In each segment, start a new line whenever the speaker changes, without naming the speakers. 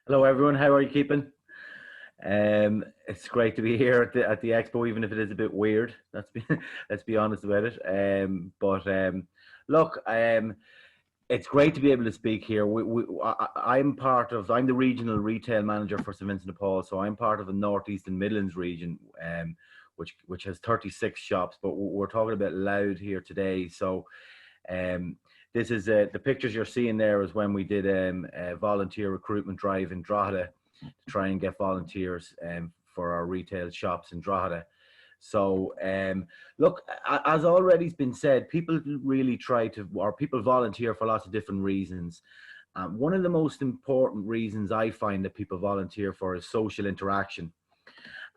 Hello everyone, how are you keeping? It's great to be here at the expo, even if it is a bit weird. Let's be honest about it. Look, it's great to be able to speak here. I'm the regional retail manager for St Vincent de Paul, so I'm part of the Northeast and Midlands region, which has 36 shops. But we're talking about Louth here today, so. Um, this is the pictures you're seeing there is when we did a volunteer recruitment drive in Drogheda to try and get volunteers for our retail shops in Drogheda. So look, as already been said, people people volunteer for lots of different reasons. One of the most important reasons I find that people volunteer for is social interaction.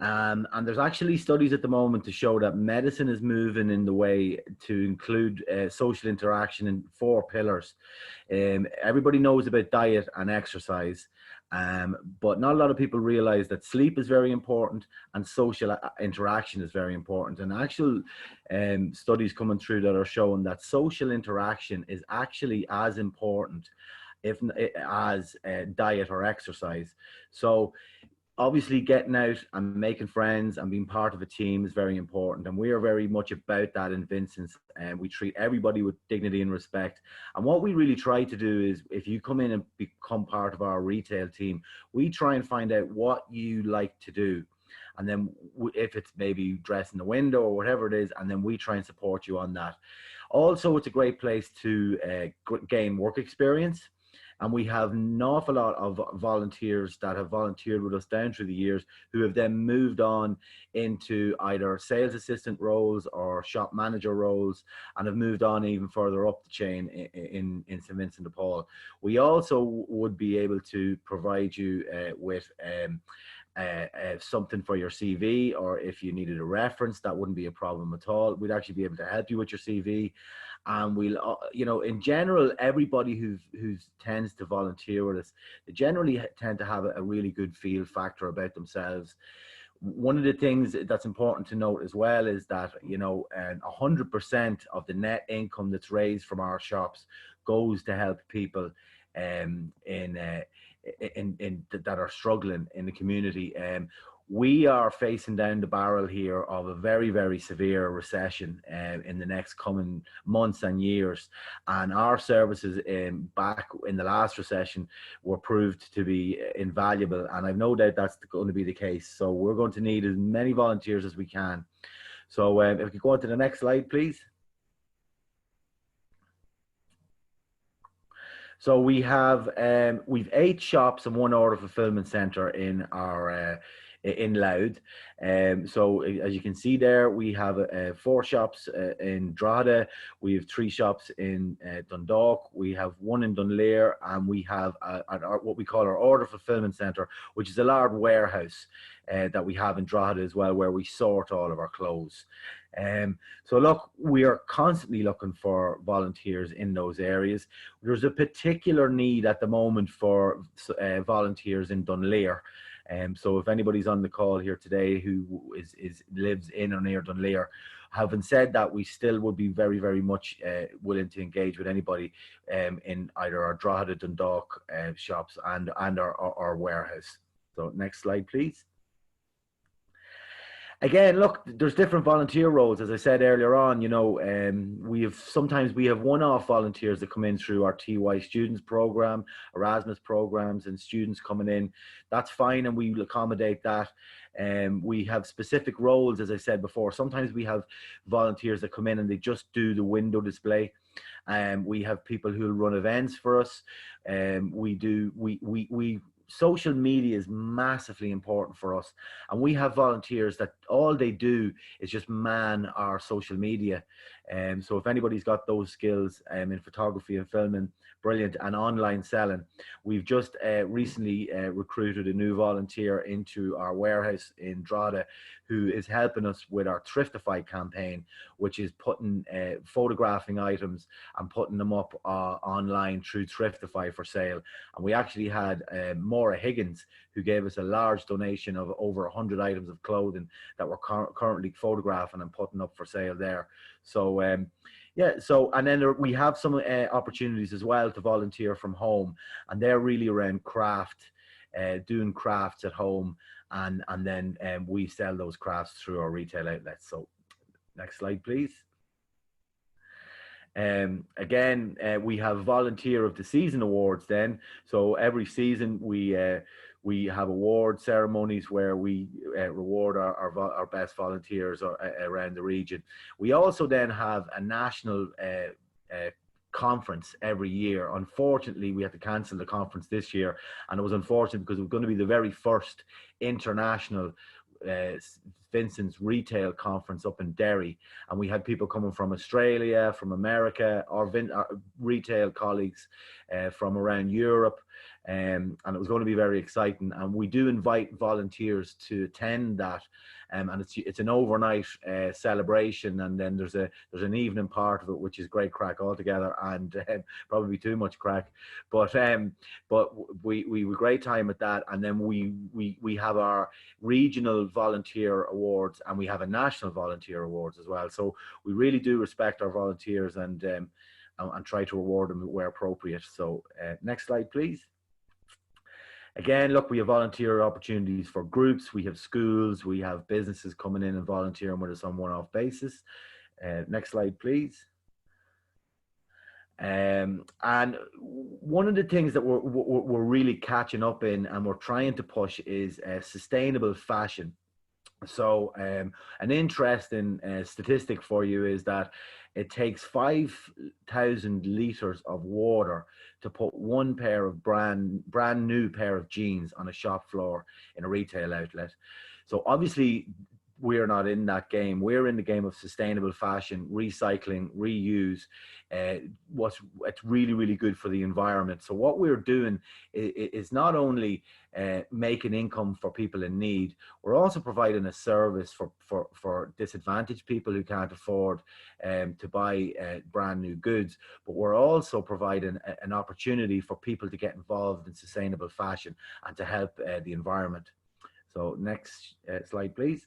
And there's actually studies at the moment to show that medicine is moving in the way to include social interaction in 4 pillars. Everybody knows about diet and exercise, but not a lot of people realize that sleep is very important and social interaction is very important. And actual studies coming through that are showing that social interaction is actually as important as diet or exercise. So obviously getting out and making friends and being part of a team is very important, and we are very much about that in Vincent's, and we treat everybody with dignity and respect. And what we really try to do is, if you come in and become part of our retail team, we try and find out what you like to do, and then if it's maybe dress in the window or whatever it is, and then we try and support you on that. Also, it's a great place to gain work experience. And we have an awful lot of volunteers that have volunteered with us down through the years who have then moved on into either sales assistant roles or shop manager roles, and have moved on even further up the chain in St Vincent de Paul. We also would be able to provide you with something for your CV, or if you needed a reference, that wouldn't be a problem at all. We'd actually be able to help you with your CV. And we'll, in general, everybody who tends to volunteer with us, they generally tend to have a really good feel factor about themselves. One of the things that's important to note as well is that 100% of the net income that's raised from our shops goes to help people that are struggling in the community. We are facing down the barrel here of a very, very severe recession in the next coming months and years. And our services back in the last recession were proved to be invaluable. And I've no doubt that's going to be the case. So we're going to need as many volunteers as we can. So if we could go on to the next slide, please. So we've 8 shops and 1 order fulfillment center in our in Louth. So as you can see there, we have 4 shops in Drogheda, we have 3 shops in Dundalk, we have 1 in Dunleer, and we have what we call our order fulfillment center, which is a large warehouse that we have in Drogheda as well, where we sort all of our clothes. So look, we are constantly looking for volunteers in those areas. There's a particular need at the moment for volunteers in Dunleer. So if anybody's on the call here today who lives in or near Dunleer, having said that, we still would be very, very much willing to engage with anybody in either our Drogheda, Dundalk shops and our warehouse. So next slide, please. Again, look, there's different volunteer roles. As I said earlier on, sometimes we have one-off volunteers that come in through our TY students program, Erasmus programs, and students coming in. That's fine, and we will accommodate that. We have specific roles, as I said before. Sometimes we have volunteers that come in and they just do the window display. We have people who run events for us. Social media is massively important for us, and we have volunteers that all they do is just man our social media. So if anybody's got those skills in photography and filming, brilliant, and online selling. We've just recently recruited a new volunteer into our warehouse in Drogheda who is helping us with our Thriftify campaign, which is photographing items and putting them up online through Thriftify for sale. And we actually had Maura Higgins, who gave us a large donation of over 100 items of clothing that we're currently photographing and putting up for sale there. So yeah, and then we have some opportunities as well to volunteer from home, and they're really around craft doing crafts at home, and then we sell those crafts through our retail outlets. So next slide, please. Again, we have Volunteer of the Season awards then. So every season we have award ceremonies where we reward our best volunteers around the region. We also then have a national conference every year. Unfortunately, we had to cancel the conference this year, and it was unfortunate because it was going to be the very first international Vincent's retail conference up in Derry, and we had people coming from Australia, from America, our retail colleagues from around Europe, and it was going to be very exciting. And we do invite volunteers to attend that, and it's an overnight celebration, and then there's an evening part of it which is great crack altogether, and probably too much crack, but we have a great time at that. And then we have our regional volunteer awards, and we have a national volunteer awards as well. So we really do respect our volunteers and try to reward them where appropriate. So next slide, please. Again, look, we have volunteer opportunities for groups, we have schools, we have businesses coming in and volunteering with us on one-off basis. Next slide, please. And one of the things that we're really catching up in and we're trying to push is sustainable fashion. So an interesting statistic for you is that it takes 5,000 liters of water to put one pair of brand new pair of jeans on a shop floor in a retail outlet. So obviously we're not in that game. We're in the game of sustainable fashion, recycling, reuse. It's really, really good for the environment. So what we're doing is not only making income for people in need, we're also providing a service for disadvantaged people who can't afford to buy brand new goods, but we're also providing an opportunity for people to get involved in sustainable fashion and to help the environment. So next slide, please.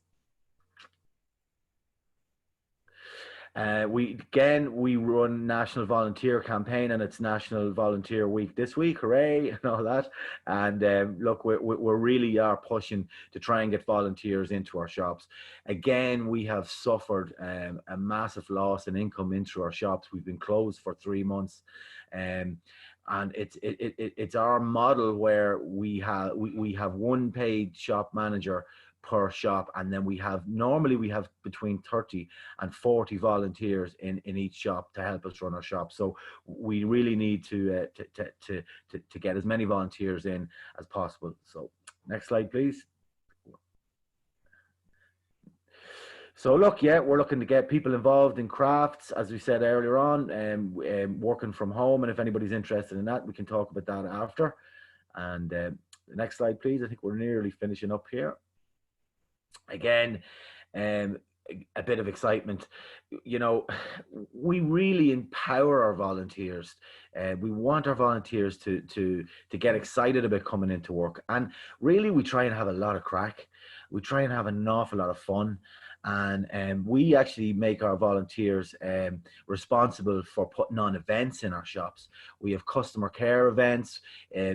We run National Volunteer Campaign, and it's National Volunteer Week this week, hooray, and all that. And look, we really are pushing to try and get volunteers into our shops. Again, we have suffered a massive loss in income into our shops. We've been closed for 3 months, and it's our model where we have one paid shop manager per shop, and then normally we have between 30 and 40 volunteers in each shop to help us run our shop. So we really need to get as many volunteers in as possible. So next slide, please. So look, yeah, we're looking to get people involved in crafts, as we said earlier on, working from home. And if anybody's interested in that, we can talk about that after. And the next slide, please. I think we're nearly finishing up here. Again, a bit of excitement. You know, we really empower our volunteers. We want our volunteers to get excited about coming into work. And really, we try and have a lot of crack. We try and have an awful lot of fun. And we actually make our volunteers responsible for putting on events in our shops. We have customer care events.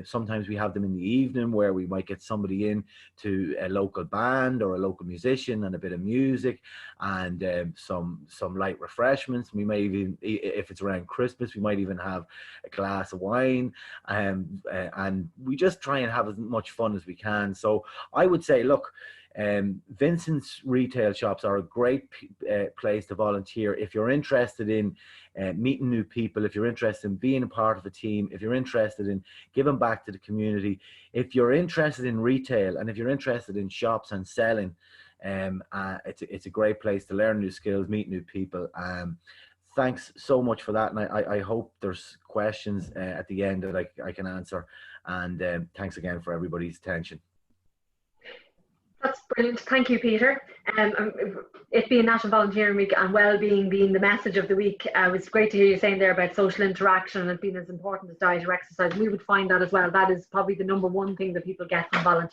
Sometimes we have them in the evening where we might get somebody in to a local band or a local musician and a bit of music and some light refreshments. We may even, if it's around Christmas, we might even have a glass of wine. And we just try and have as much fun as we can. So I would say, look, Vincent's retail shops are a great place to volunteer if you're interested in meeting new people, if you're interested in being a part of a team, if you're interested in giving back to the community, if you're interested in retail, and if you're interested in shops and selling. It's a great place to learn new skills, meet new people. Thanks so much for that, and I hope there's questions at the end that I can answer. And thanks again for everybody's attention.
That's brilliant. Thank you, Peter. It being National Volunteering Week and well-being being the message of the week, it was great to hear you saying there about social interaction and it being as important as diet or exercise. We would find that as well. That is probably the #1 thing that people get from volunteering.